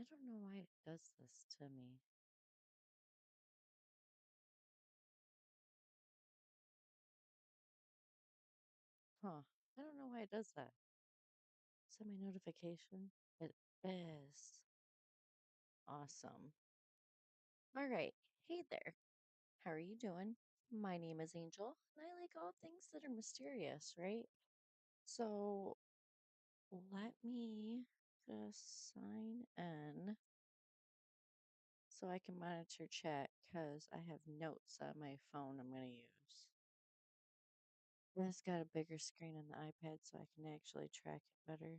don't know why it does this to me. Huh. I don't know why it does that. Is that my notification? It is. Awesome. All right. Hey there. How are you doing? My name is Angel, and I like all things that are mysterious, right? So let me just sign in so I can monitor chat because I have notes on my phone I'm going to use. And it's got a bigger screen on the iPad so I can actually track it better.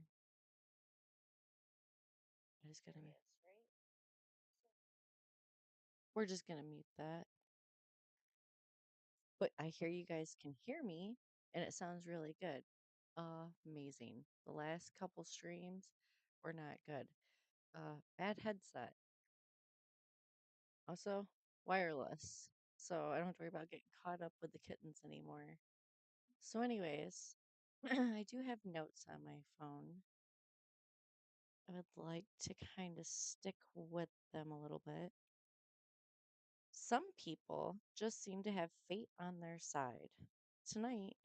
I just gotta mute. We're just gonna mute that. But I hear you guys can hear me and it sounds really good. Amazing. The last couple streams were not good. Bad headset. Also, wireless. So I don't have to worry about getting caught up with the kittens anymore. So, anyways, I do have notes on my phone. I would like to kind of stick with them a little bit. Some people just seem to have fate on their side. Tonight,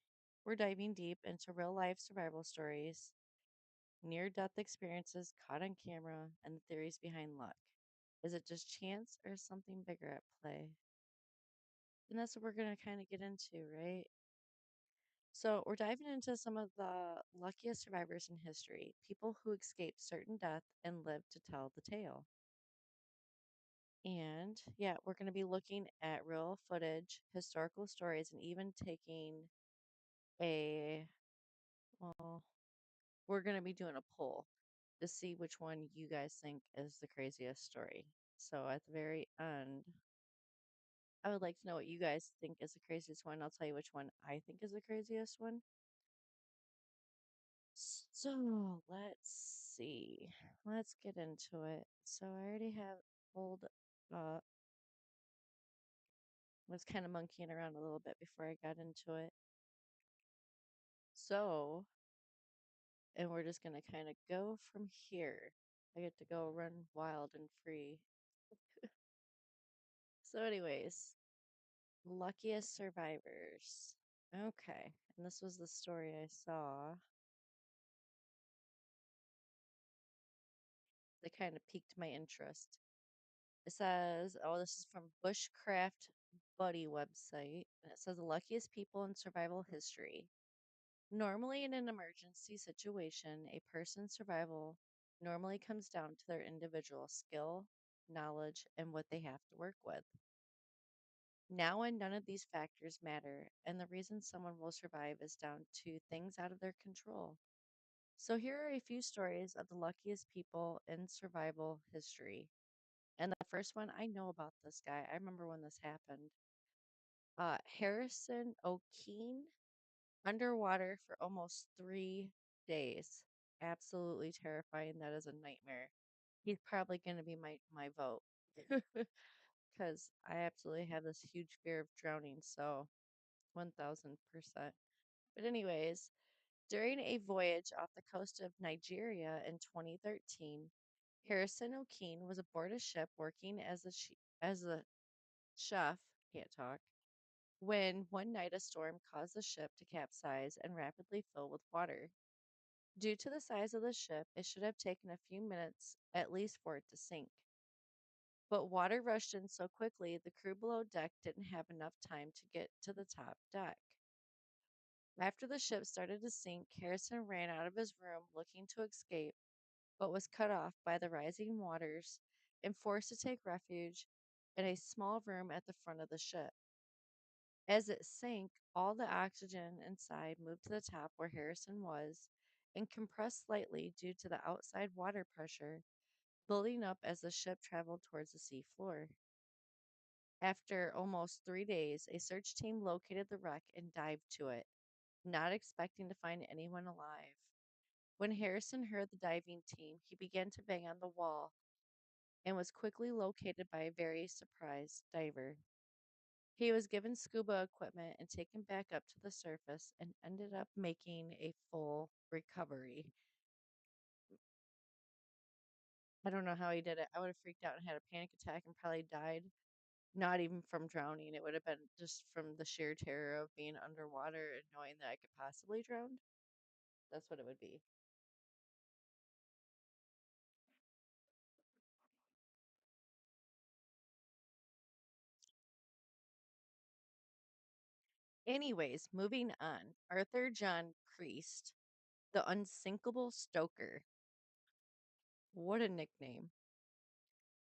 we're diving deep into real life survival stories, near death experiences caught on camera, and the theories behind luck. Is it just chance or something bigger at play? And that's what we're going to kind of get into, right? So, we're diving into some of the luckiest survivors in history, people who escaped certain death and lived to tell the tale. And yeah, we're going to be looking at real footage, historical stories, and even taking a, well, we're going to be doing a poll to see which one you guys think is the craziest story. So at the very end, I would like to know what you guys think is the craziest one. I'll tell you which one I think is the craziest one. So let's see. Let's get into it. So I already have pulled up. Was kind of monkeying around a little bit before I got into it. So, and we're just going to kind of go from here. I get to go run wild and free. So, anyways, luckiest survivors. Okay. And this was the story I saw that kind of piqued my interest. It says, oh, this is from Bushcraft Buddy website. And it says the luckiest people in survival history. Normally, in an emergency situation, a person's survival normally comes down to their individual skill, knowledge, and what they have to work with. Now, when none of these factors matter, and the reason someone will survive is down to things out of their control. So, here are a few stories of the luckiest people in survival history. And the first one, I know about this guy. I remember when this happened. Harrison Okene, underwater for almost 3 days. Absolutely terrifying. That is a nightmare. He's probably going to be my vote because I absolutely have this huge fear of drowning. So 1000%. But, anyways, during a voyage off the coast of Nigeria in 2013, Harrison O'Keene was aboard a ship working as a chef, can't talk, when one night a storm caused the ship to capsize and rapidly fill with water. Due to the size of the ship, it should have taken a few minutes at least for it to sink. But water rushed in so quickly, the crew below deck didn't have enough time to get to the top deck. After the ship started to sink, Harrison ran out of his room looking to escape, but was cut off by the rising waters and forced to take refuge in a small room at the front of the ship. As it sank, all the oxygen inside moved to the top where Harrison was and compressed slightly due to the outside water pressure building up as the ship traveled towards the sea floor. After almost 3 days, a search team located the wreck and dived to it, not expecting to find anyone alive. When Harrison heard the diving team, he began to bang on the wall and was quickly located by a very surprised diver. He was given scuba equipment and taken back up to the surface and ended up making a full recovery. I don't know how he did it. I would have freaked out and had a panic attack and probably died. Not even from drowning. It would have been just from the sheer terror of being underwater and knowing that I could possibly drown. That's what it would be. Anyways, moving on. Arthur John Priest, the unsinkable stoker. What a nickname.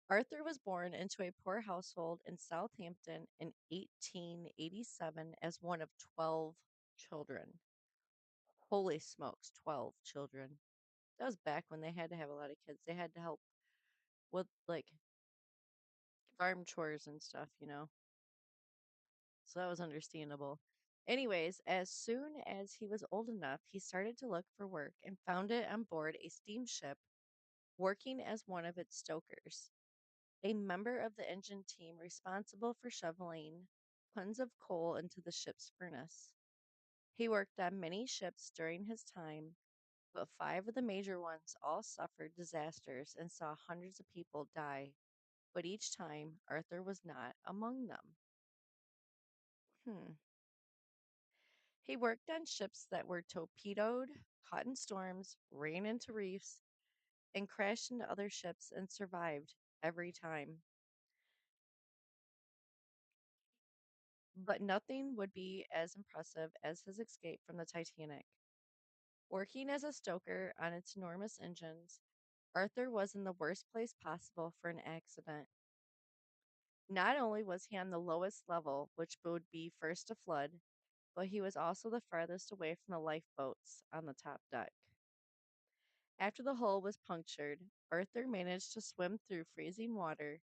Arthur was born into a poor household in Southampton in 1887 as one of 12 children. Holy smokes, 12 children. That was back when they had to have a lot of kids. They had to help with like farm chores and stuff, you know. So that was understandable. Anyways, as soon as he was old enough, he started to look for work and found it on board a steamship working as one of its stokers, a member of the engine team responsible for shoveling tons of coal into the ship's furnace. He worked on many ships during his time, but 5 of the major ones all suffered disasters and saw hundreds of people die, but each time Arthur was not among them. Hmm. He worked on ships that were torpedoed, caught in storms, ran into reefs, and crashed into other ships and survived every time. But nothing would be as impressive as his escape from the Titanic. Working as a stoker on its enormous engines, Arthur was in the worst place possible for an accident. Not only was he on the lowest level, which would be first to flood, but he was also the farthest away from the lifeboats on the top deck. After the hull was punctured, Arthur managed to swim through freezing water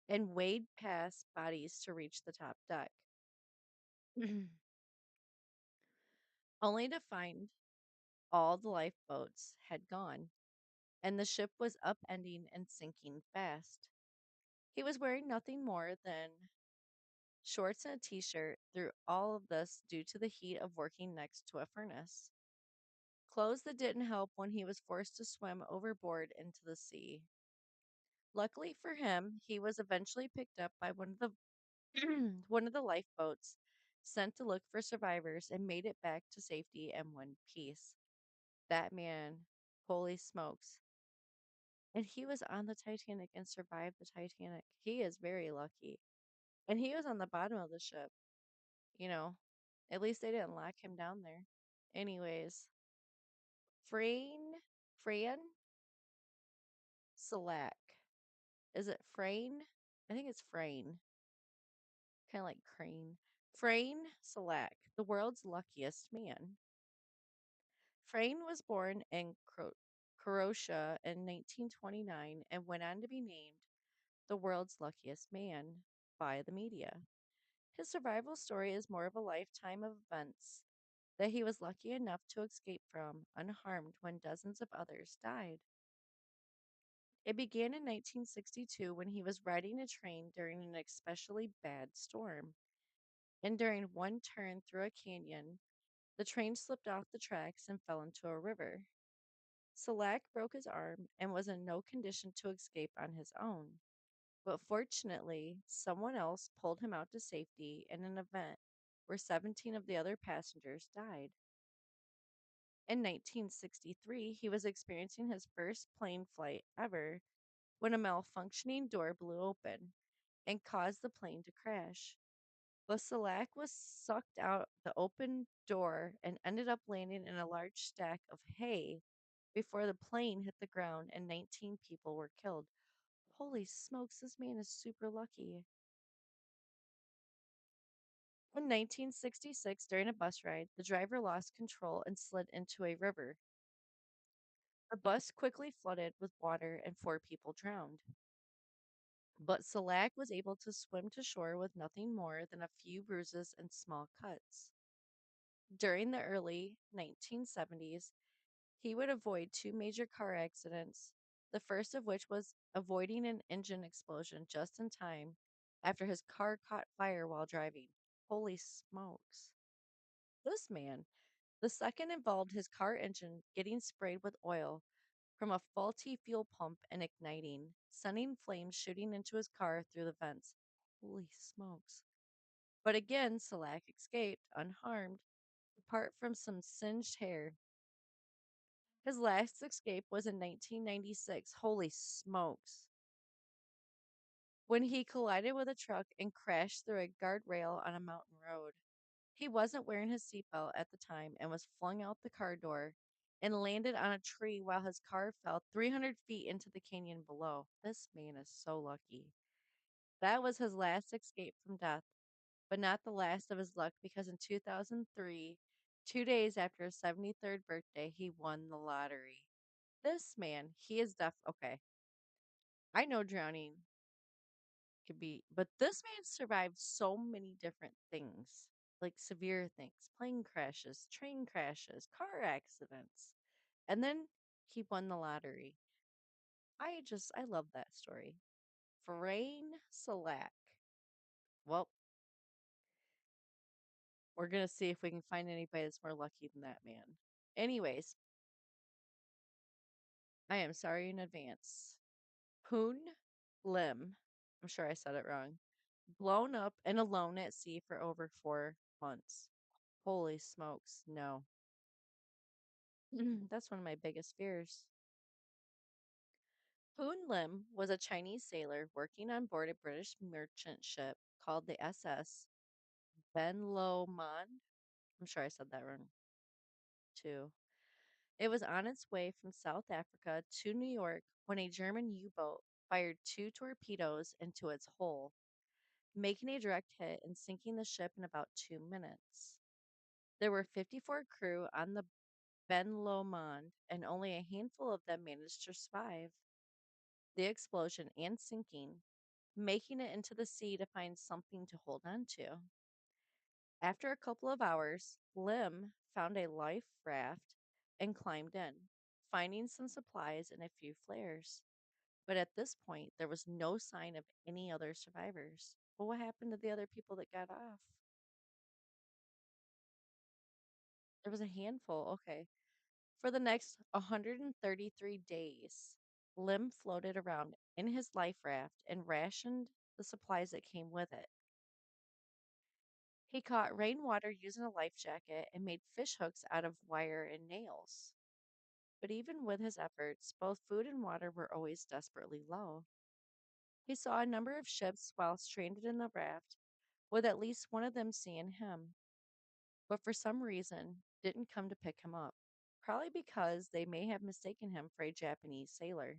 and wade past bodies to reach the top deck, only to find all the lifeboats had gone and the ship was upending and sinking fast. He was wearing nothing more than shorts and a t-shirt through all of this due to the heat of working next to a furnace. Clothes that didn't help when he was forced to swim overboard into the sea. Luckily for him, he was eventually picked up by one of the one of the lifeboats sent to look for survivors and made it back to safety and one piece. That man, holy smokes. And he was on the Titanic and survived the Titanic. He is very lucky. And he was on the bottom of the ship, you know. At least they didn't lock him down there. Anyways, Frane Selak. Is it Frane? I think it's Frane. Kind of like crane. Frane Selak, the world's luckiest man. Frane was born in Croatia in 1929 and went on to be named the world's luckiest man by the media. His survival story is more of a lifetime of events that he was lucky enough to escape from unharmed when dozens of others died. It began in 1962 when he was riding a train during an especially bad storm, and during one turn through a canyon, the train slipped off the tracks and fell into a river. Selak broke his arm and was in no condition to escape on his own. But fortunately, someone else pulled him out to safety in an event where 17 of the other passengers died. In 1963, he was experiencing his first plane flight ever when a malfunctioning door blew open and caused the plane to crash. But Selak was sucked out the open door and ended up landing in a large stack of hay before the plane hit the ground and 19 people were killed. Holy smokes, this man is super lucky. In 1966, during a bus ride, the driver lost control and slid into a river. The bus quickly flooded with water and 4 people drowned. But Selak was able to swim to shore with nothing more than a few bruises and small cuts. During the early 1970s, he would avoid 2 major car accidents, the first of which was avoiding an engine explosion just in time after his car caught fire while driving. Holy smokes. This man. The second involved his car engine getting sprayed with oil, from a faulty fuel pump and igniting, sending flames shooting into his car through the vents. Holy smokes. But again, Selak escaped unharmed, apart from some singed hair. His last escape was in 1996. Holy smokes. When he collided with a truck and crashed through a guardrail on a mountain road. He wasn't wearing his seatbelt at the time and was flung out the car door and landed on a tree while his car fell 300 feet into the canyon below. This man is so lucky. That was his last escape from death, but not the last of his luck because in 2003, 2 days after his 73rd birthday, he won the lottery. This man, he is deaf. Okay, I know drowning could be, but this man survived so many different things, like severe things, plane crashes, train crashes, car accidents, and then he won the lottery. I love that story. Frane Selak. Well, we're gonna see if we can find anybody that's more lucky than that man. Anyways, I am sorry in advance. Poon Lim. I'm sure I said it wrong. Blown up and alone at sea for over 4 months. Holy smokes, no. That's one of my biggest fears. Poon Lim was a Chinese sailor working on board a British merchant ship called the SS Ben Lo Man. I'm sure I said that wrong too. It was on its way from South Africa to New York when a German U boat fired 2 torpedoes into its hull, making a direct hit and sinking the ship in about 2 minutes. There were 54 crew on the Ben Lomond, and only a handful of them managed to survive the explosion and sinking, making it into the sea to find something to hold on to. After a couple of hours, Lim found a life raft and climbed in, finding some supplies and a few flares. But at this point, there was no sign of any other survivors. Well, what happened to the other people that got off? There was a handful. Okay. For the next 133 days, Lim floated around in his life raft and rationed the supplies that came with it. He caught rainwater using a life jacket and made fish hooks out of wire and nails. But even with his efforts, both food and water were always desperately low. He saw a number of ships while stranded in the raft, with at least one of them seeing him, but for some reason didn't come to pick him up, probably because they may have mistaken him for a Japanese sailor.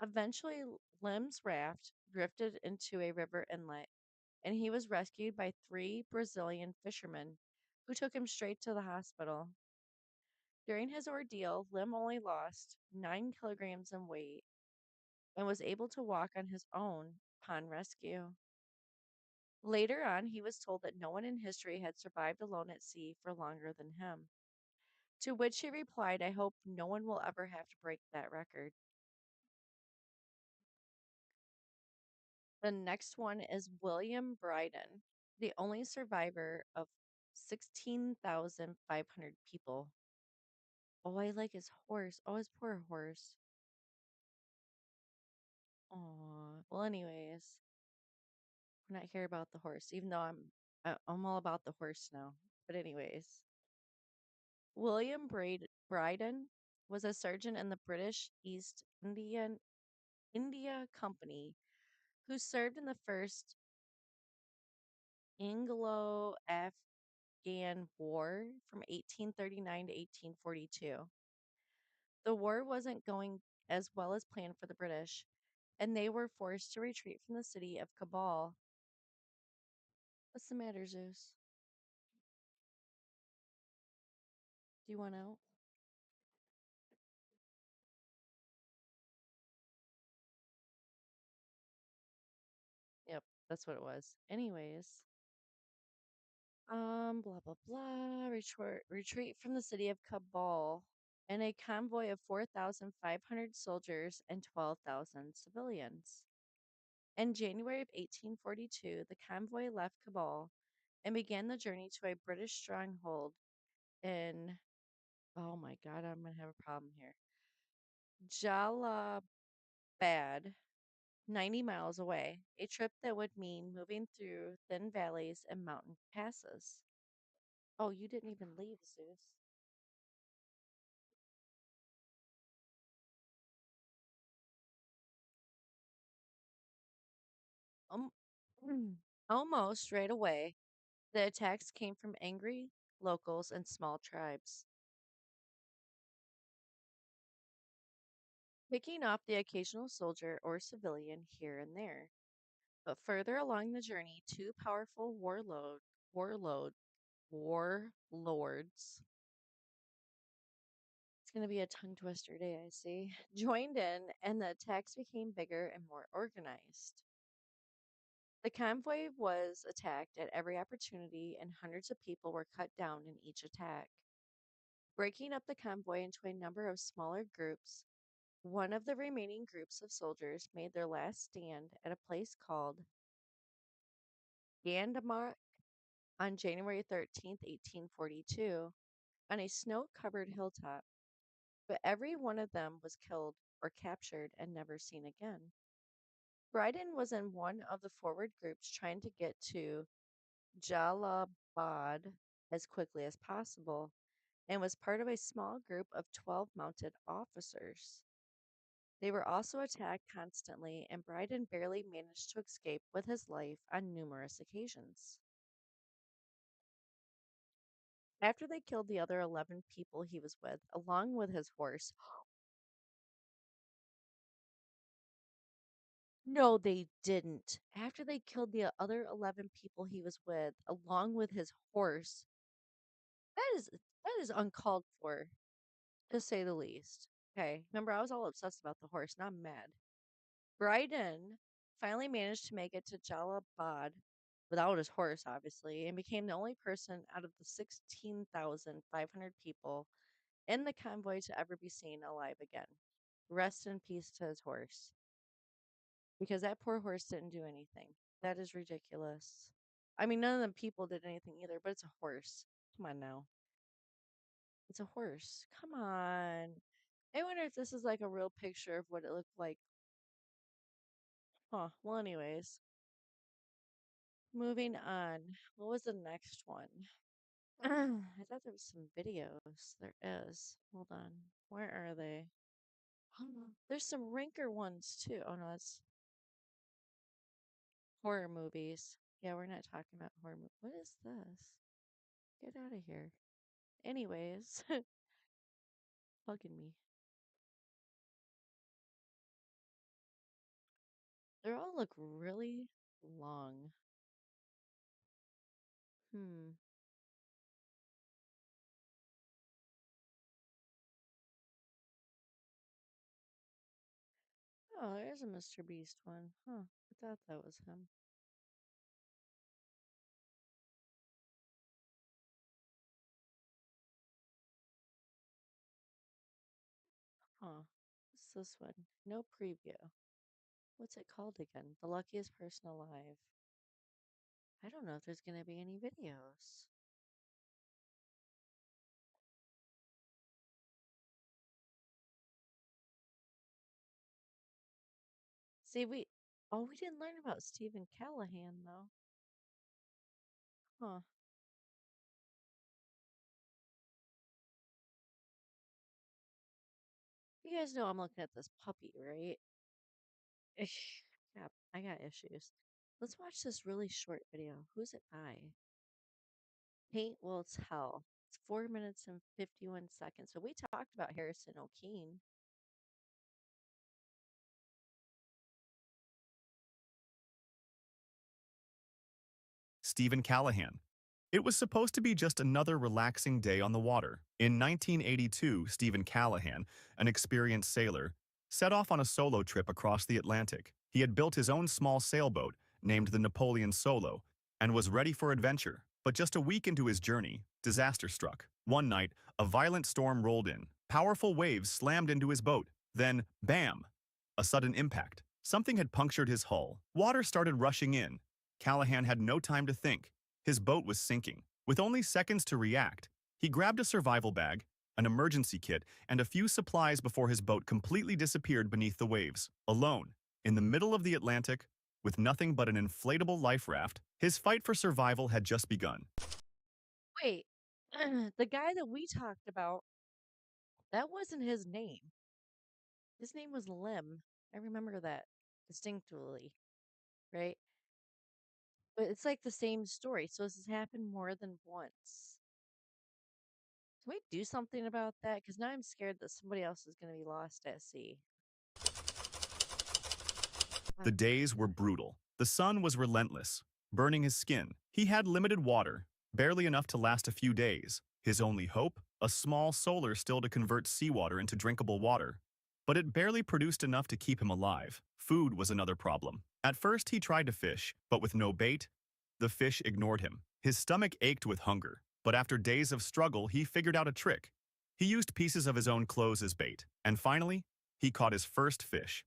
Eventually, Lim's raft drifted into a river inlet, and he was rescued by 3 Brazilian fishermen who took him straight to the hospital. During his ordeal, Lim only lost 9 kilograms in weight and was able to walk on his own upon rescue. Later on, he was told that no one in history had survived alone at sea for longer than him. To which he replied, I hope no one will ever have to break that record. The next one is William Brydon, the only survivor of 16,500 people. Oh, I like his horse. Oh, his poor horse. Oh, well, anyways, we're not here about the horse, even though I'm all about the horse now. But anyways, William Brydon was a surgeon in the British East India Company who served in the First Anglo-Afghan War from 1839 to 1842. The war wasn't going as well as planned for the British, and they were forced to retreat from the city of Kabul. What's the matter, Zeus? Do you want out? Yep, that's what it was. Anyways, blah blah blah. Retreat from the city of Kabul, and a convoy of 4,500 soldiers and 12,000 civilians. In January of 1842, the convoy left Kabul and began the journey to a British stronghold in. Oh my God, I'm gonna have a problem here. Jalabad, 90 miles away, a trip that would mean moving through thin valleys and mountain passes. Oh, you didn't even leave, Zeus. Um, almost right away, the attacks came from angry locals and small tribes, picking off the occasional soldier or civilian here and there. But further along the journey, two powerful warlord, warlords, it's going to be a tongue twister day, I see, joined in, and the attacks became bigger and more organized. The convoy was attacked at every opportunity, and hundreds of people were cut down in each attack. Breaking up the convoy into a number of smaller groups, one of the remaining groups of soldiers made their last stand at a place called Gandamar on January 13th, 1842, on a snow covered hilltop, but every one of them was killed or captured and never seen again. Brydon was in one of the forward groups trying to get to Jalabad as quickly as possible and was part of a small group of 12 mounted officers. They were also attacked constantly, and Brydon barely managed to escape with his life on numerous occasions. After they killed the other 11 people he was with, along with his horse, no, they didn't. After they killed the other 11 people he was with, along with his horse, that is uncalled for, to say the least. Okay, remember I was all obsessed about the horse, and I'm mad. Brydon finally managed to make it to Jalabad without his horse, obviously, and became the only person out of the 16,500 people in the convoy to ever be seen alive again. Rest in peace to his horse, because that poor horse didn't do anything. That is ridiculous. I mean, none of the people did anything either, but it's a horse. Come on now. It's a horse. Come on. I wonder if this is like a real picture of what it looked like. Huh. Well, anyways, moving on. What was the next one? I thought there was some videos. There is. Hold on. Where are they? There's some ranker ones too. Oh no, that's horror movies. Yeah, we're not talking about horror movies. What is this? Get out of here. Anyways, bugging me. They all look really long. Hmm. Oh, there's a Mr. Beast one. Huh. I thought that was him. Huh. What's this one? No preview. What's it called again? The luckiest person alive. I don't know if there's going to be any videos. See, we didn't learn about Stephen Callahan though. Huh. You guys know I'm looking at this puppy, right? Yeah, I got issues. Let's watch this really short video. Who's it by? Paint Will Tell. It's 4 minutes and 51 seconds. So we talked about Harrison Okene. Stephen Callahan. It was supposed to be just another relaxing day on the water. In 1982, Stephen Callahan, an experienced sailor, set off on a solo trip across the Atlantic. He had built his own small sailboat, named the Napoleon Solo, and was ready for adventure. But just a week into his journey, disaster struck. One night, a violent storm rolled in. Powerful waves slammed into his boat. Then, bam! A sudden impact. Something had punctured his hull. Water started rushing in. Callahan had no time to think. His boat was sinking. With only seconds to react, he grabbed a survival bag, an emergency kit, and a few supplies before his boat completely disappeared beneath the waves. Alone, in the middle of the Atlantic, with nothing but an inflatable life raft, his fight for survival had just begun. Wait, the guy that we talked about, that wasn't his name. His name was Lim. I remember that distinctly, right? But it's like the same story. So this has happened more than once. Can we do something about that? Because now I'm scared that somebody else is going to be lost at sea. The days were brutal. The sun was relentless, burning his skin. He had limited water, barely enough to last a few days. His only hope? A small solar still to convert seawater into drinkable water. But it barely produced enough to keep him alive. Food was another problem. At first he tried to fish, but with no bait, the fish ignored him. His stomach ached with hunger, but after days of struggle he figured out a trick. He used pieces of his own clothes as bait, and finally, he caught his first fish.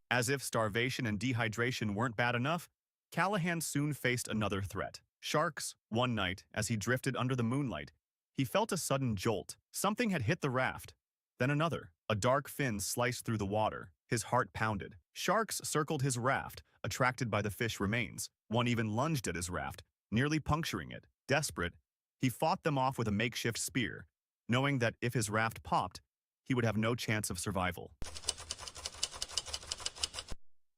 As if starvation and dehydration weren't bad enough, Callahan soon faced another threat. Sharks. One night, as he drifted under the moonlight, he felt a sudden jolt. Something had hit the raft. Then another. A dark fin sliced through the water. His heart pounded. Sharks circled his raft, attracted by the fish remains. One even lunged at his raft, nearly puncturing it. Desperate, he fought them off with a makeshift spear, knowing that if his raft popped, he would have no chance of survival.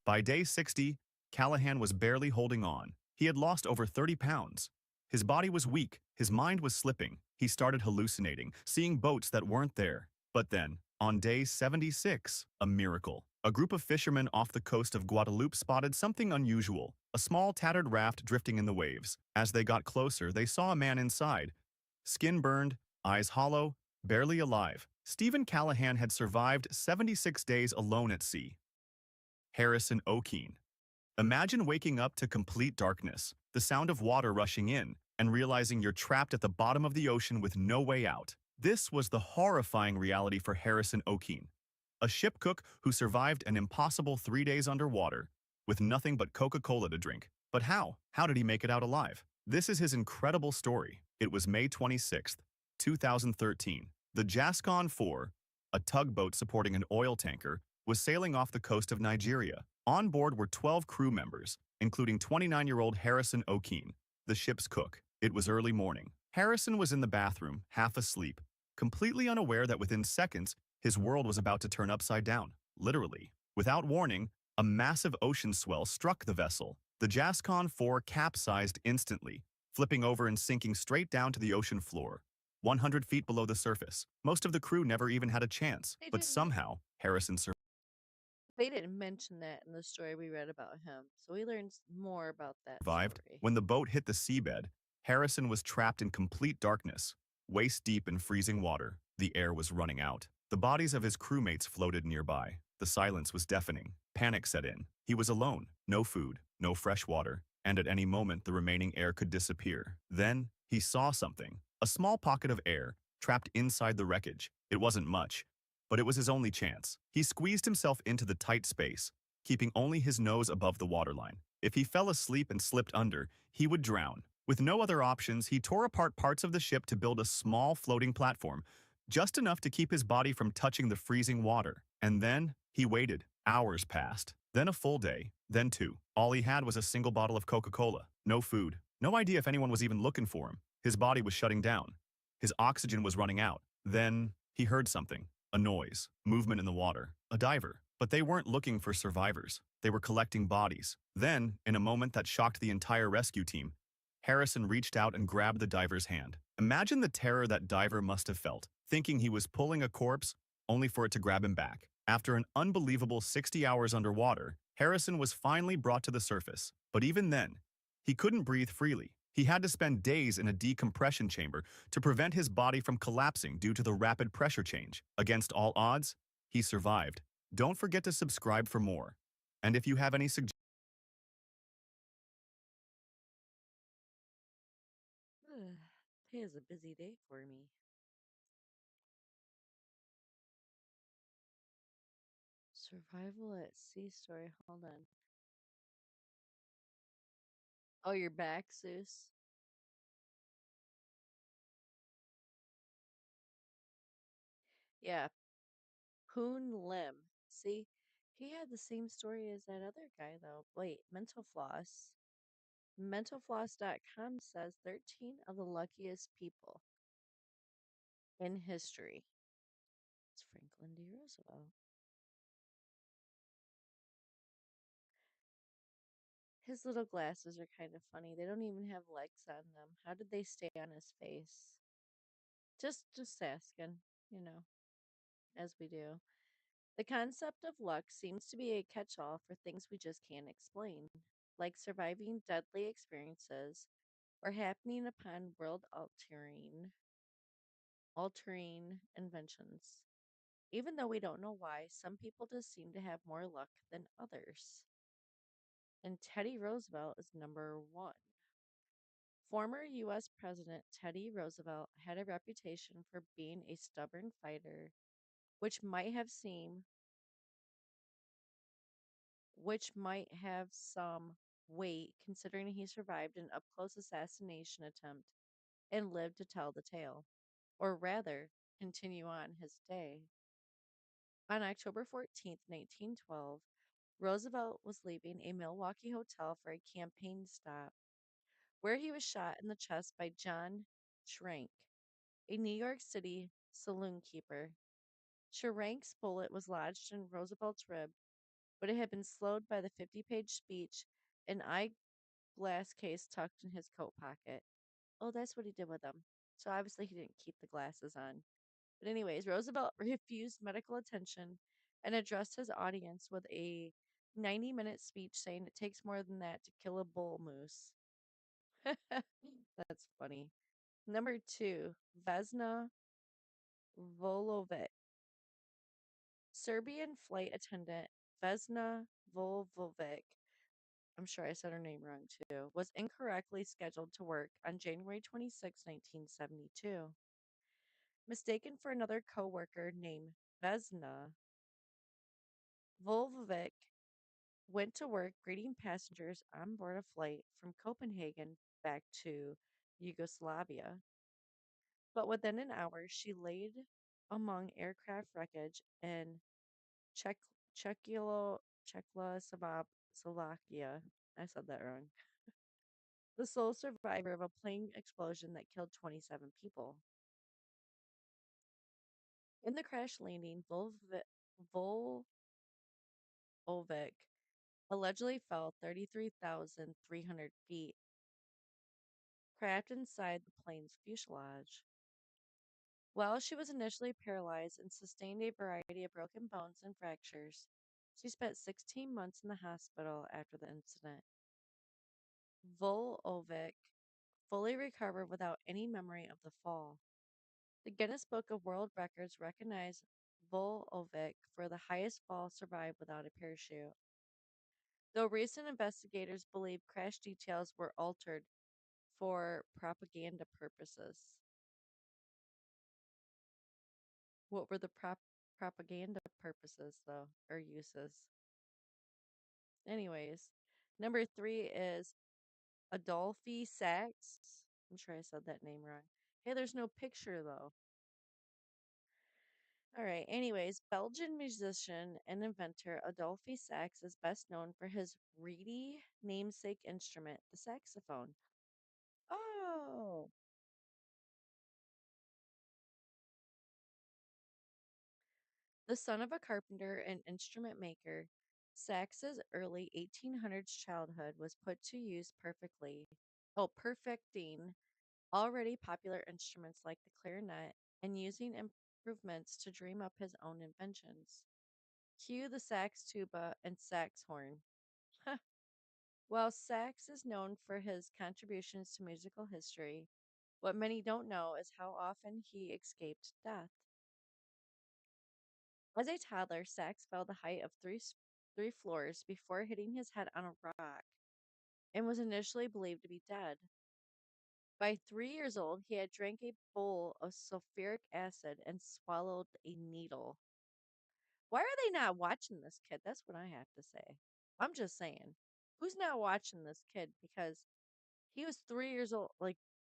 By day 60, Callahan was barely holding on. He had lost over 30 pounds. His body was weak, his mind was slipping. He started hallucinating, seeing boats that weren't there. But then, on day 76, a miracle. A group of fishermen off the coast of Guadeloupe spotted something unusual, a small tattered raft drifting in the waves. As they got closer, they saw a man inside. Skin burned, eyes hollow, barely alive. Stephen Callahan had survived 76 days alone at sea. Harrison Okene. Imagine waking up to complete darkness, the sound of water rushing in, and realizing you're trapped at the bottom of the ocean with no way out. This was the horrifying reality for Harrison Okene, a ship cook who survived an impossible 3 days underwater with nothing but Coca-Cola to drink. But how? How did he make it out alive? This is his incredible story. It was May 26, 2013. The Jascon 4, a tugboat supporting an oil tanker, was sailing off the coast of Nigeria. On board were 12 crew members, including 29-year-old Harrison Okene, the ship's cook. It was early morning. Harrison was in the bathroom, half asleep, completely unaware that within seconds, his world was about to turn upside down, literally. Without warning, a massive ocean swell struck the vessel. The Jascon 4 capsized instantly, flipping over and sinking straight down to the ocean floor, 100 feet below the surface. Most of the crew never even had a chance, They but didn't. somehow, Harrison They didn't mention that in the story we read about him, so we learned more about that survived. story. When the boat hit the seabed, Harrison was trapped in complete darkness, waist deep in freezing water. The air was running out. The bodies of his crewmates floated nearby. The silence was deafening. Panic set in. He was alone. No food, no fresh water, and at any moment the remaining air could disappear. Then, he saw something. A small pocket of air, trapped inside the wreckage. It wasn't much, but it was his only chance. He squeezed himself into the tight space, keeping only his nose above the waterline. If he fell asleep and slipped under, he would drown. With no other options, he tore apart parts of the ship to build a small floating platform, just enough to keep his body from touching the freezing water. And then, he waited. Hours passed. Then a full day. Then 2. All he had was a single bottle of Coca-Cola. No food. No idea if anyone was even looking for him. His body was shutting down. His oxygen was running out. Then, he heard something. A noise. Movement in the water. A diver. But they weren't looking for survivors. They were collecting bodies. Then, in a moment that shocked the entire rescue team, Harrison reached out and grabbed the diver's hand. Imagine the terror that diver must have felt, thinking he was pulling a corpse, only for it to grab him back. After an unbelievable 60 hours underwater, Harrison was finally brought to the surface. But even then, he couldn't breathe freely. He had to spend days in a decompression chamber to prevent his body from collapsing due to the rapid pressure change. Against all odds, he survived. Don't forget to subscribe for more. And if you have any suggestions, Today is a busy day for me. Survival at sea story. Hold on. Oh, you're back, Zeus. Yeah, Poon Lim. See, he had the same story as that other guy, though. Wait, Mental Floss. MentalFloss.com says 13 of the luckiest people in history. It's Franklin D. Roosevelt. His little glasses are kind of funny. They don't even have legs on them. How did they stay on his face? Just asking, you know, as we do. The concept of luck seems to be a catch-all for things we just can't explain, like surviving deadly experiences or happening upon world-altering inventions. Even though we don't know why, some people just seem to have more luck than others. And Teddy Roosevelt is number one. Former U.S. President Teddy Roosevelt had a reputation for being a stubborn fighter, which might have seemed, which might have some weight considering he survived an up-close assassination attempt and lived to tell the tale, or rather, continue on his day. On October 14th, 1912, Roosevelt was leaving a Milwaukee hotel for a campaign stop, where he was shot in the chest by John Schrank, a New York City saloon keeper. Schrank's bullet was lodged in Roosevelt's rib, but it had been slowed by the 50-page speech and eyeglass case tucked in his coat pocket. Oh, that's what he did with them. So obviously he didn't keep the glasses on. But anyways, Roosevelt refused medical attention and addressed his audience with a 90-minute speech saying it takes more than that to kill a bull moose. That's funny. Number 2, Vesna Vulovic. Serbian flight attendant Vesna Vulovic, I'm sure I said her name wrong too, was incorrectly scheduled to work on January 26, 1972. Mistaken for another coworker named Vesna, Vulovic went to work greeting passengers on board a flight from Copenhagen back to Yugoslavia. But within an hour, she laid among aircraft wreckage in Czech, Czechoslovakia. I said that wrong. The sole survivor of a plane explosion that killed 27 people. In the crash landing, Volvovic allegedly fell 33,300 feet, trapped inside the plane's fuselage. While she was initially paralyzed and sustained a variety of broken bones and fractures, she spent 16 months in the hospital after the incident. Vulovic fully recovered without any memory of the fall. The Guinness Book of World Records recognized Vulovic for the highest fall survived without a parachute. Though recent investigators believe crash details were altered for propaganda purposes. What were the propaganda purposes, though, or uses? Anyways, number 3 is Adolphe Sax. I'm sure I said that name wrong. Hey, there's no picture, though. All right. Anyways, Belgian musician and inventor Adolphe Sax is best known for his reedy namesake instrument, the saxophone. Oh, the son of a carpenter and instrument maker, Sax's early 1800s childhood was put to use perfecting already popular instruments like the clarinet and using improvements to dream up his own inventions. Cue the sax tuba and sax horn. While Sax is known for his contributions to musical history, what many don't know is how often he escaped death. As a toddler, Sax fell the height of three floors before hitting his head on a rock and was initially believed to be dead. By 3 years old, he had drank a bowl of sulfuric acid and swallowed a needle. Why are they not watching this kid? That's what I have to say. I'm just saying. Who's not watching this kid? Because he was 3 years old. Like,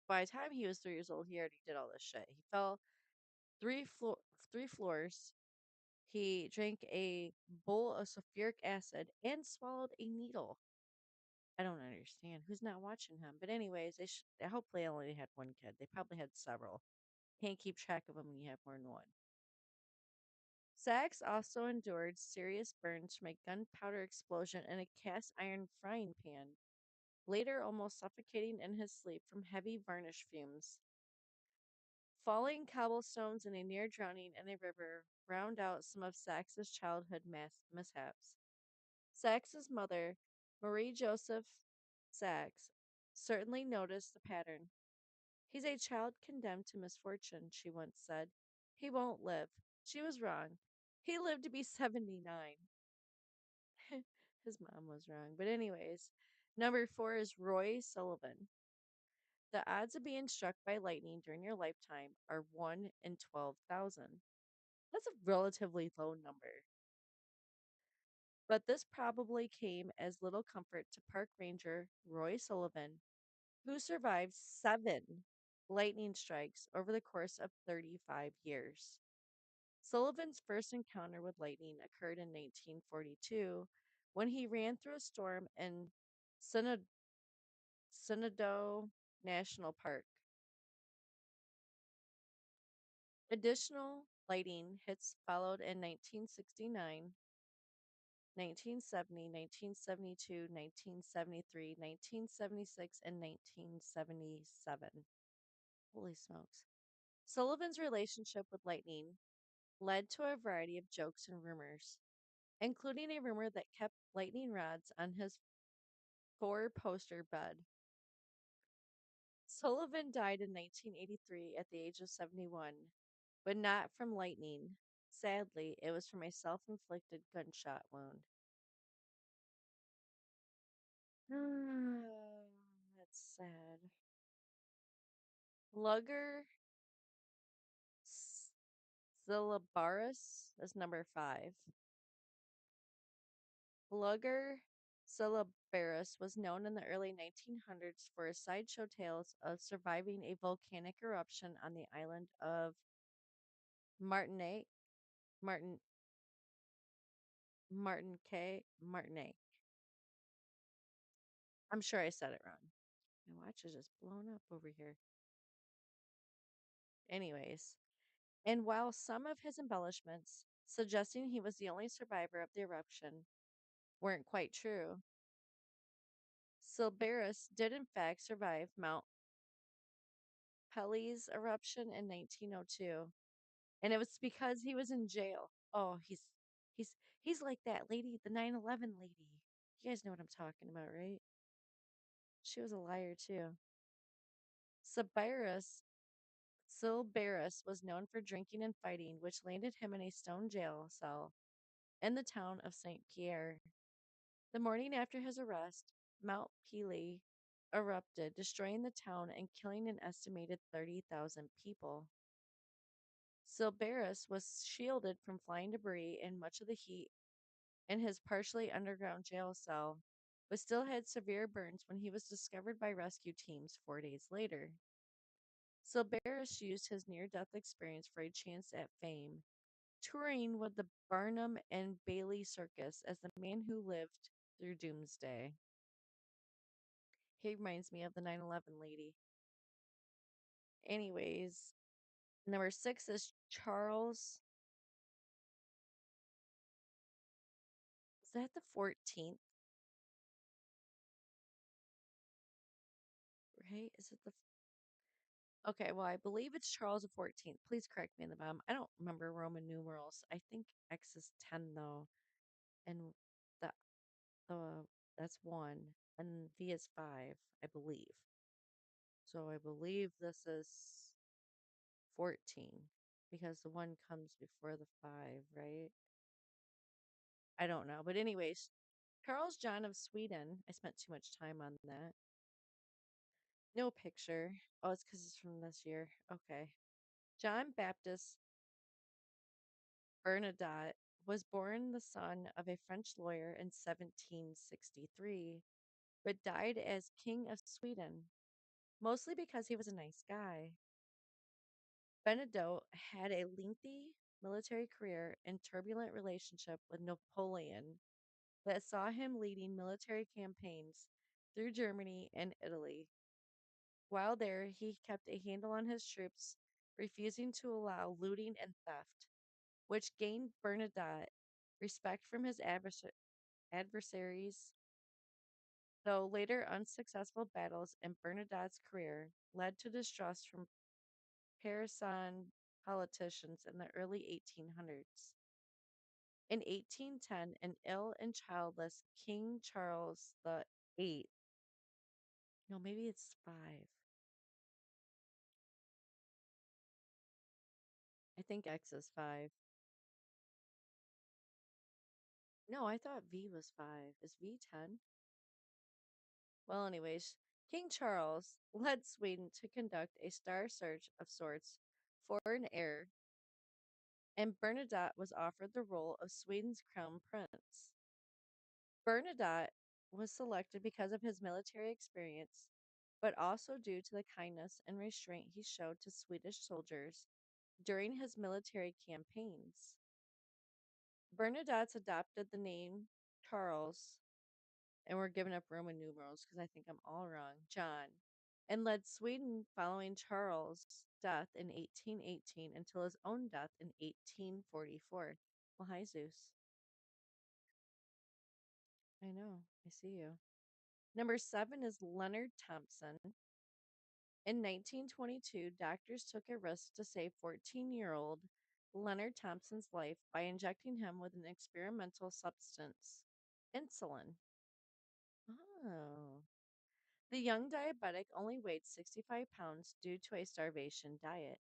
by the time he was 3 years old, he already did all this shit. He fell three floor, three floors. He drank a bowl of sulfuric acid and swallowed a needle. I don't understand. Who's not watching him? But anyways, they hopefully only had one kid. They probably had several. Can't keep track of them when you have more than one. Sax also endured serious burns from a gunpowder explosion in a cast iron frying pan, later almost suffocating in his sleep from heavy varnish fumes. Falling cobblestones and a near drowning in a river round out some of Sax's childhood mishaps. Sax's mother, Marie Joseph Sax, certainly noticed the pattern. He's a child condemned to misfortune, she once said. He won't live. She was wrong. He lived to be 79. His mom was wrong. But, anyways, number 4 is Roy Sullivan. The odds of being struck by lightning during your lifetime are 1 in 12,000. That's a relatively low number. But this probably came as little comfort to park ranger Roy Sullivan, who survived 7 lightning strikes over the course of 35 years. Sullivan's first encounter with lightning occurred in 1942 when he ran through a storm in Senado National Park. Additional lightning hits followed in 1969, 1970, 1972, 1973, 1976, and 1977. Holy smokes. Sullivan's relationship with lightning led to a variety of jokes and rumors, including a rumor that kept lightning rods on his 4-poster bed. Sullivan died in 1983 at the age of 71, but not from lightning. Sadly, it was from a self inflicted gunshot wound. That's sad. Ludger Sylbaris is number 5. Ludger Sylbaris was known in the early 1900s for his sideshow tales of surviving a volcanic eruption on the island of Martinique. Martinique. I'm sure I said it wrong. My watch is just blown up over here. Anyways, and while some of his embellishments, suggesting he was the only survivor of the eruption, weren't quite true, Sylbaris did in fact survive Mount Pelly's eruption in 1902, and it was because he was in jail. Oh, he's like that lady, the 9/11 lady. You guys know what I'm talking about, right? She was a liar too. Sylbaris Sylbaris was known for drinking and fighting, which landed him in a stone jail cell in the town of St. Pierre. The morning after his arrest, Mount Pelee erupted, destroying the town and killing an estimated 30,000 people. Sylbaris was shielded from flying debris and much of the heat in his partially underground jail cell, but still had severe burns when he was discovered by rescue teams 4 days later. Sylbaris used his near-death experience for a chance at fame, touring with the Barnum and Bailey Circus as the man who lived through Doomsday. He reminds me of the 9/11 lady. Anyways, number 6 is Charles. Is that the 14th? Right? Is it the Okay, well, I believe it's Charles the 14th. Please correct me in the bottom. I don't remember Roman numerals. I think X is 10 though, and the the that's 1, and V is 5, I believe. So I believe this is 14 because the 1 comes before the 5, right? I don't know. But anyways, Charles John of Sweden. I spent too much time on that. No picture. Oh, it's because it's from this year. Okay. John Baptist Bernadotte was born the son of a French lawyer in 1763, but died as King of Sweden, mostly because he was a nice guy. Bernadotte had a lengthy military career and turbulent relationship with Napoleon that saw him leading military campaigns through Germany and Italy. While there, he kept a handle on his troops, refusing to allow looting and theft, which gained Bernadotte respect from his adversaries, though later unsuccessful battles in Bernadotte's career led to distrust from Parisian politicians in the early 1800s. In 1810, an ill and childless King Charles the Eighth, no, maybe it's five. I think X is five. No, I thought V was five. Is V 10? Well, anyways, King Charles led Sweden to conduct a star search of sorts for an heir, and Bernadotte was offered the role of Sweden's crown prince. Bernadotte was selected because of his military experience, but also due to the kindness and restraint he showed to Swedish soldiers during his military campaigns. Bernadotte's adopted the name Charles, and we're giving up Roman numerals because I think I'm all wrong, John, and led Sweden following Charles' death in 1818 until his own death in 1844. Well, hi, Zeus. I know. I see you. Number 7 is Leonard Thompson. In 1922, doctors took a risk to save 14-year-old Leonard Thompson's life by injecting him with an experimental substance, insulin. Oh. The young diabetic only weighed 65 pounds due to a starvation diet,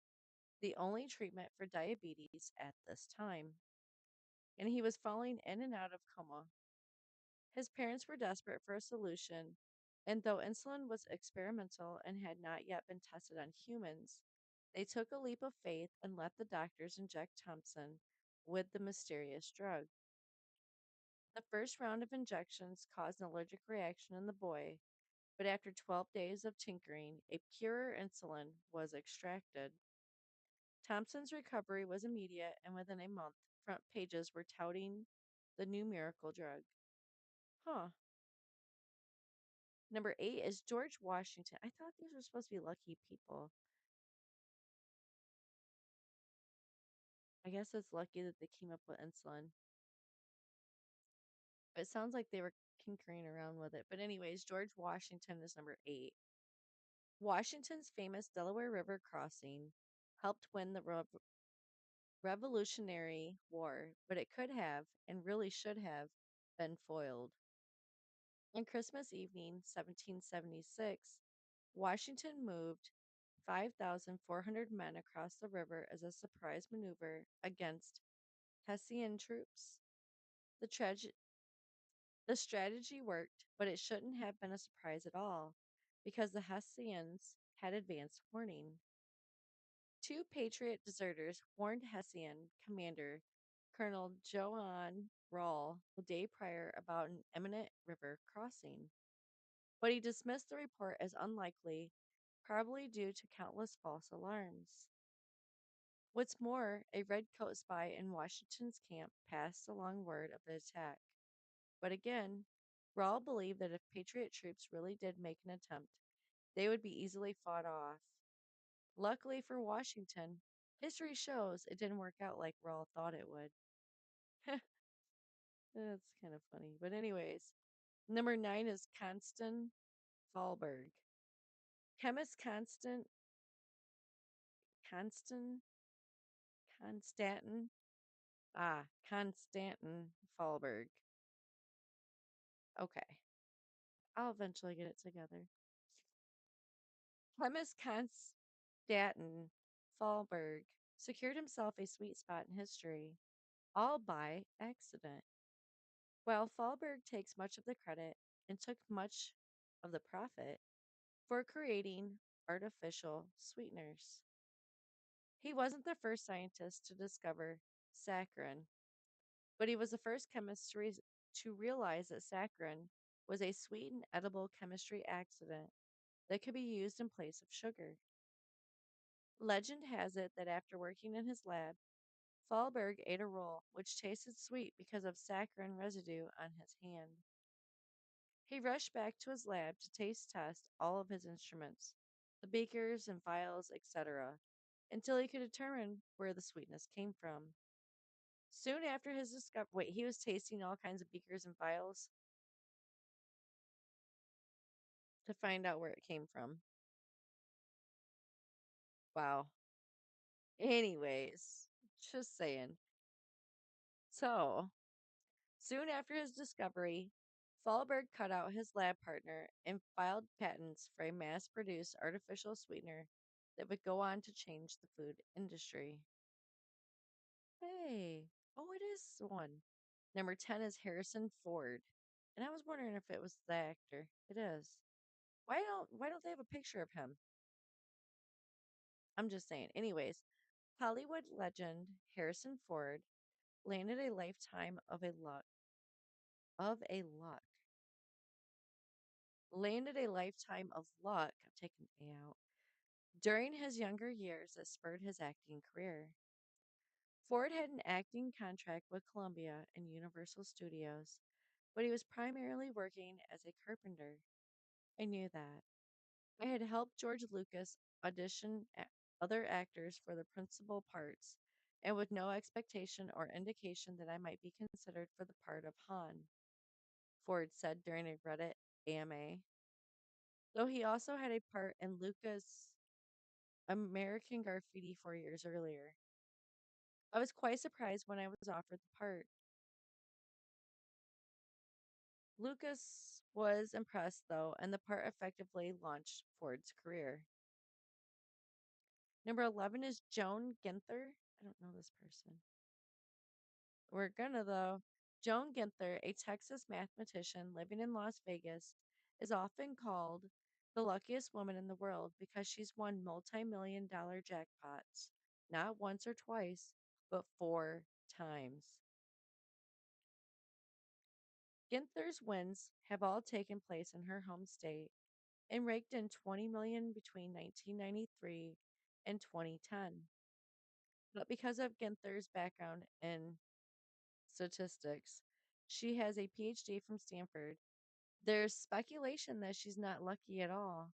the only treatment for diabetes at this time, and he was falling in and out of coma. His parents were desperate for a solution, and though insulin was experimental and had not yet been tested on humans, they took a leap of faith and let the doctors inject Thompson with the mysterious drug. The first round of injections caused an allergic reaction in the boy, but after 12 days of tinkering, a pure insulin was extracted. Thompson's recovery was immediate, and within a month, front pages were touting the new miracle drug. Huh. Number 8 is George Washington. I thought these were supposed to be lucky people. I guess it's lucky that they came up with insulin. It sounds like they were tinkering around with it. But, anyways, George Washington is number 8. Washington's famous Delaware River crossing helped win the Revolutionary War, but it could have, and really should have, been foiled. On Christmas evening, 1776, Washington moved 5,400 men across the river as a surprise maneuver against Hessian troops. The, the strategy worked, but it shouldn't have been a surprise at all because the Hessians had advanced warning. Two Patriot deserters warned Hessian commander Colonel Joan Rahl the day prior about an imminent river crossing, but he dismissed the report as unlikely, probably due to countless false alarms. What's more, a redcoat spy in Washington's camp passed along word of the attack. But again, Rahl believed that if Patriot troops really did make an attempt, they would be easily fought off. Luckily for Washington, history shows it didn't work out like Rahl thought it would. That's kind of funny. But anyways, number 9 is Constantin Fahlberg. Chemist Constant Constantin Constantin Fahlberg. Okay, I'll eventually get it together. Chemist Constantin Fahlberg secured himself a sweet spot in history, all by accident. While Fahlberg takes much of the credit and took much of the profit for creating artificial sweeteners. He wasn't the first scientist to discover saccharin, but he was the first chemist to realize that saccharin was a sweet and edible chemistry accident that could be used in place of sugar. Legend has it that after working in his lab, Fahlberg ate a roll which tasted sweet because of saccharine residue on his hand. He rushed back to his lab to taste test all of his instruments, the beakers and vials, etc., until he could determine where the sweetness came from. Soon after his discovery, wait, he was tasting all kinds of beakers and vials to find out where it came from. Wow. Anyways, just saying. So, soon after his discovery, Fahlberg cut out his lab partner and filed patents for a mass produced artificial sweetener that would go on to change the food industry. Hey, oh, it is one. Number 10 is Harrison Ford. And I was wondering if it was the actor. It is. Why don't they have a picture of him? I'm just saying. Anyways, Hollywood legend Harrison Ford landed a lifetime of a luck. Landed a lifetime of luck. I'm taking A out. During his younger years that spurred his acting career. Ford had an acting contract with Columbia and Universal Studios, but he was primarily working as a carpenter. I knew that. I had helped George Lucas audition other actors for the principal parts, and with no expectation or indication that I might be considered for the part of Han, Ford said during a Reddit AMA. Though he also had a part in Lucas' American Graffiti 4 years earlier. I was quite surprised when I was offered the part. Lucas was impressed, though, and the part effectively launched Ford's career. Number 11 is Joan Ginther. I don't know this person. We're gonna, though. Joan Ginther, a Texas mathematician living in Las Vegas, is often called the luckiest woman in the world because she's won multi-million-dollar jackpots, not once or twice, but 4 times. Ginther's wins have all taken place in her home state and raked in 20 million between 1993 and 2010. But because of Ginther's background in statistics, she has a PhD from Stanford. There's speculation that she's not lucky at all,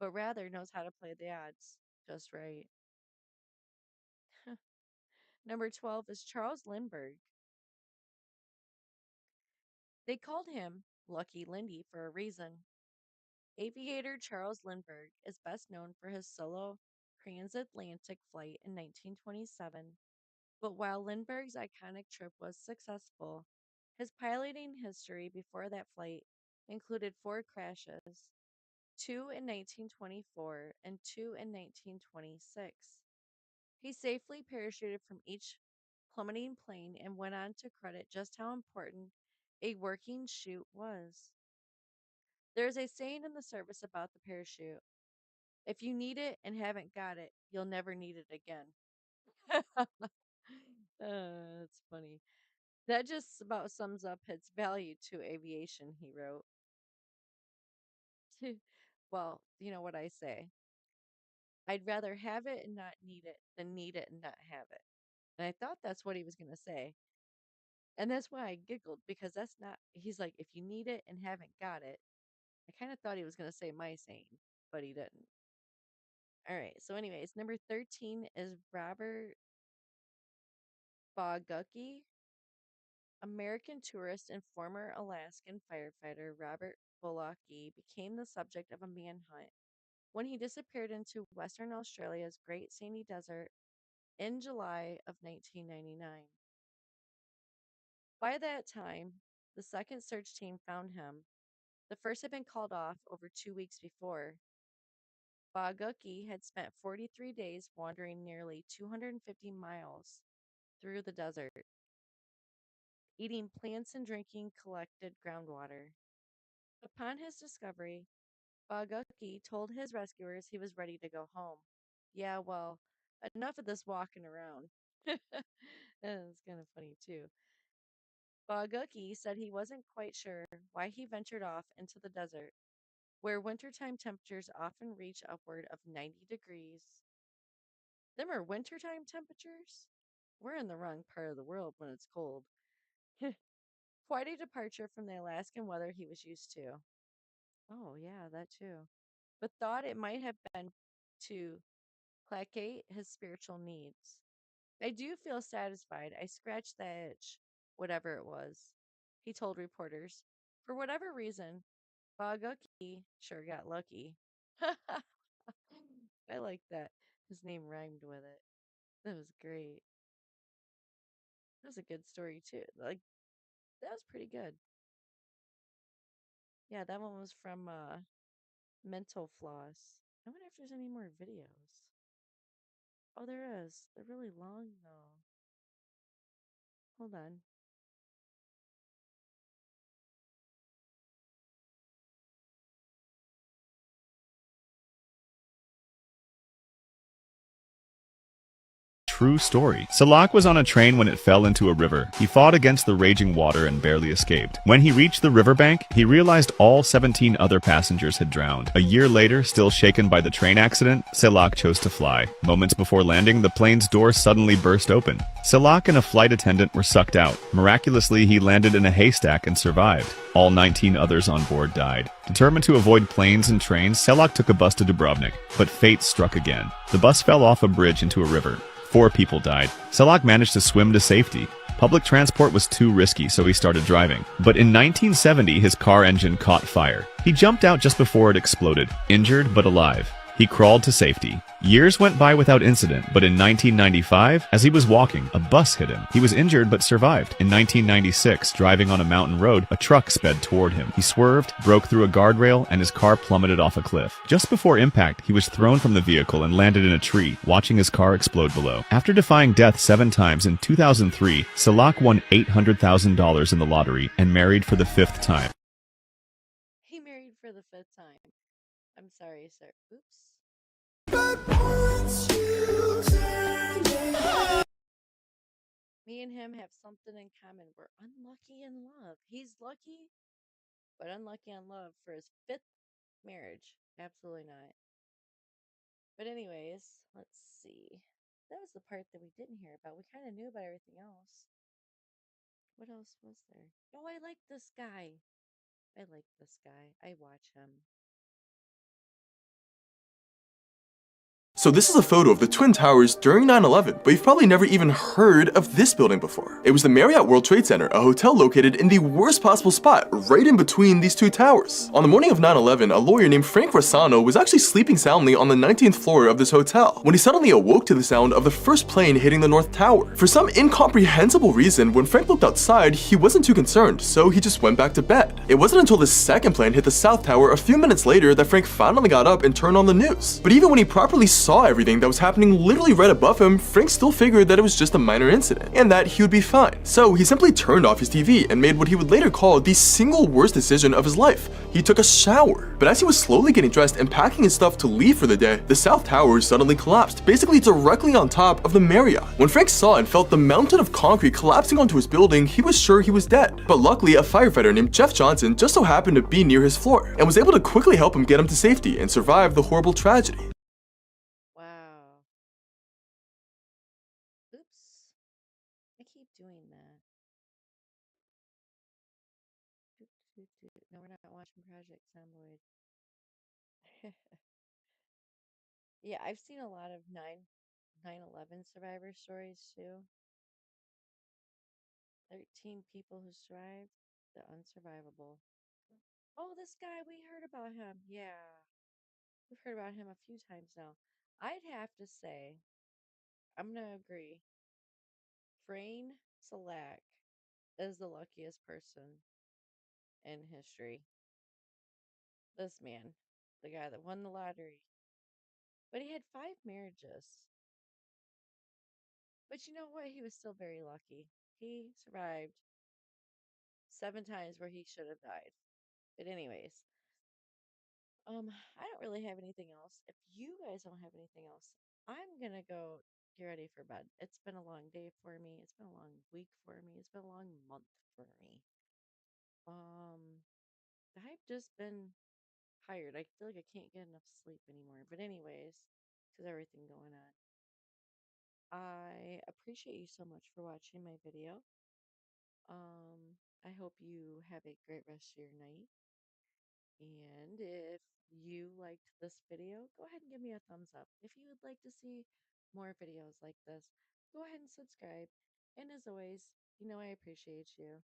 but rather knows how to play the odds just right. Number 12 is Charles Lindberg. They called him Lucky Lindy for a reason. Aviator Charles Lindberg is best known for his solo transatlantic flight in 1927, but while Lindbergh's iconic trip was successful, his piloting history before that flight included 4 crashes, 2 in 1924 and 2 in 1926. He safely parachuted from each plummeting plane and went on to credit just how important a working chute was. There's a saying in the service about the parachute: if you need it and haven't got it, you'll never need it again. That's funny. That just about sums up its value to aviation, he wrote. Well, you know what I say. I'd rather have it and not need it than need it and not have it. And I thought that's what he was going to say. And that's why I giggled because that's not, he's like, if you need it and haven't got it. I kind of thought he was going to say my saying, but he didn't. All right. So, anyways, number 13 is Robert Bogucki. American tourist and former Alaskan firefighter Robert Bullocki became the subject of a manhunt when he disappeared into Western Australia's Great Sandy Desert in July of 1999. By that time, the second search team found him. The first had been called off over 2 weeks before. Bogucki had spent 43 days wandering nearly 250 miles through the desert, eating plants and drinking collected groundwater. Upon his discovery, Bogucki told his rescuers he was ready to go home. Yeah, well, enough of this walking around. It's kind of funny, too. Bogucki said he wasn't quite sure why he ventured off into the desert, where wintertime temperatures often reach upward of 90 degrees. Them are wintertime temperatures? We're in the wrong part of the world when it's cold. Quite a departure from the Alaskan weather he was used to. Oh, yeah, that too. But thought it might have been to placate his spiritual needs. I do feel satisfied. I scratched that itch, whatever it was, he told reporters. For whatever reason, Bogucki sure got lucky. I like that. His name rhymed with it. That was great. That was a good story too. Like that was pretty good. Yeah, that one was from Mental Floss. I wonder if there's any more videos. Oh, there is. They're really long though. Hold on. True story. Selak was on a train when it fell into a river. He fought against the raging water and barely escaped. When he reached the riverbank, he realized all 17 other passengers had drowned. A year later, still shaken by the train accident, Selak chose to fly. Moments before landing, the plane's door suddenly burst open. Selak and a flight attendant were sucked out. Miraculously, he landed in a haystack and survived. All 19 others on board died. Determined to avoid planes and trains, Selak took a bus to Dubrovnik, but fate struck again. The bus fell off a bridge into a river. 4 people died. Selak managed to swim to safety. Public transport was too risky, so he started driving. But in 1970, his car engine caught fire. He jumped out just before it exploded, injured but alive. He crawled to safety. Years went by without incident, but in 1995, as he was walking, a bus hit him. He was injured but survived. In 1996, driving on a mountain road, a truck sped toward him. He swerved, broke through a guardrail, and his car plummeted off a cliff. Just before impact, he was thrown from the vehicle and landed in a tree, watching his car explode below. After defying death 7 times in 2003, Selak won $800,000 in the lottery and married for the 5th time. He married for the 5th time. I'm sorry, sir. Oops. Me and him have something in common. We're unlucky in love. He's lucky, but unlucky in love for his 5th marriage. Absolutely not. But, anyways, let's see. That was the part that we didn't hear about. We kind of knew about everything else. What else was there? Oh, I like this guy. I like this guy. I watch him. So this is a photo of the Twin Towers during 9/11, but you've probably never even heard of this building before. It was the Marriott World Trade Center, a hotel located in the worst possible spot, right in between these 2 towers. On the morning of 9/11, a lawyer named Frank Rossano was actually sleeping soundly on the 19th floor of this hotel when he suddenly awoke to the sound of the first plane hitting the North Tower. For some incomprehensible reason, when Frank looked outside, he wasn't too concerned, so he just went back to bed. It wasn't until the second plane hit the South Tower a few minutes later that Frank finally got up and turned on the news. But even when he properly saw everything that was happening literally right above him, Frank still figured that it was just a minor incident, and that he would be fine. So he simply turned off his TV and made what he would later call the single worst decision of his life. He took a shower. But as he was slowly getting dressed and packing his stuff to leave for the day, the South Tower suddenly collapsed, basically directly on top of the Marriott. When Frank saw and felt the mountain of concrete collapsing onto his building, he was sure he was dead. But luckily, a firefighter named Jeff Johnson just so happened to be near his floor, and was able to quickly help him get him to safety and survive the horrible tragedy. Wow. Oops. I keep doing that. Doot, doot, doot. No, we're not watching Project Zomboid. Yeah, I've seen a lot of 9/11 survivor stories too. 13 people who survived the unsurvivable. Oh, this guy, we heard about him. Yeah, we've heard about him a few times now. I'd have to say, I'm going to agree. Frane Selak is the luckiest person in history. This man, the guy that won the lottery. But he had 5 marriages. But you know what? He was still very lucky. He survived 7 times where he should have died. But anyways, I don't really have anything else. If you guys don't have anything else, I'm gonna go get ready for bed. It's been a long day for me. It's been a long week for me. It's been a long month for me. Um, I've just been tired. I feel like I can't get enough sleep anymore. But anyways, because everything going on. I appreciate you so much for watching my video. I hope you have a great rest of your night. And if you liked this video, go ahead and give me a thumbs up. If you would like to see more videos like this, go ahead and subscribe. And as always, I appreciate you.